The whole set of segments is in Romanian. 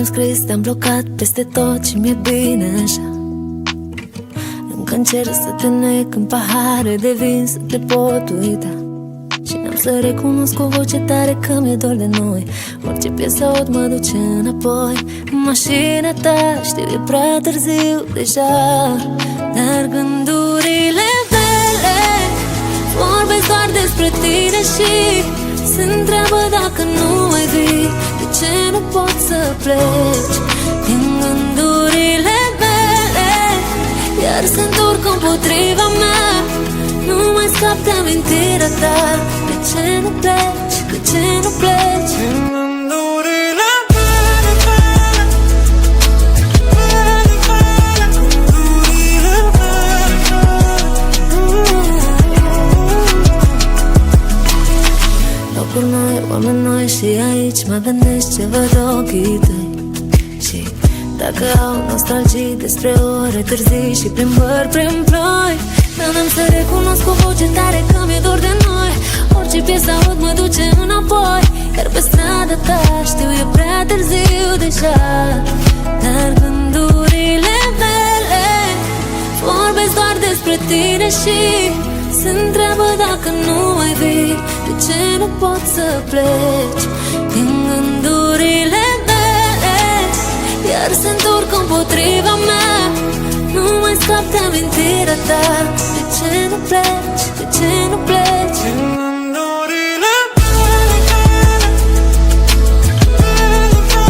ce-mi scris te-am blocat peste tot și mi-e bine așa. Încă încerc să te nec în pahare de vin, să te pot uita. Și n-am să recunosc cu voce tare că mi-e dor de noi. Orice piesă aud mă duce înapoi. În mașina ta știu e prea târziu deja, dar gândurile mele vorbesc doar despre tine și se întreabă dacă nu mai vii. De ce nu pot să pleci din gândurile mele, iar se întorc împotriva mea. Nu mai scap de amintirea ta. De ce nu pleci? De ce nu pleci? Din gândurile mele, gândurile mele. Locuri noi, oameni noi și aici mă gândesc ce văd ochii tăi. Și dacă au nostalgii despre ore târzii și plimbări prin ploi, n-am să recunosc cu voce tare că mi-e dor de noi. Orice piesă aud mă duce înapoi, iar pe strada ta știu e prea târziu deja, dar gândurile mele vorbesc doar despre tine și se întreabă dacă nu mai vii. De ce nu pot să pleci din gândurile mele, iar se întorc împotriva mea. Nu mai scap de amintirea ta. De ce nu pleci? De ce nu pleci? Din gândurile mele, gândurile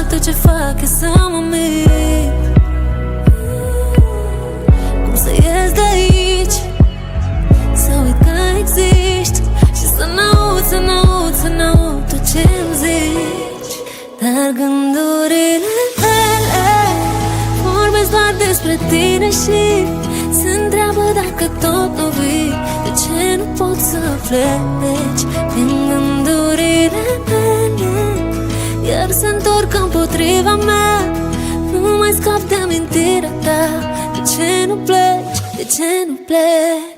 tot ce fac e să mă mir. Cum să ies de aici, să uit că existi și să n-aud tot ce-mi zici. Dar gândurile mele vorbesc doar despre tine și se întreabă dacă tot nu vii. De ce nu pot să pleci din gândurile mele, iar se întorc împotriva mea. Nu mai scap de amintirea ta. De ce nu pleci? De ce nu pleci?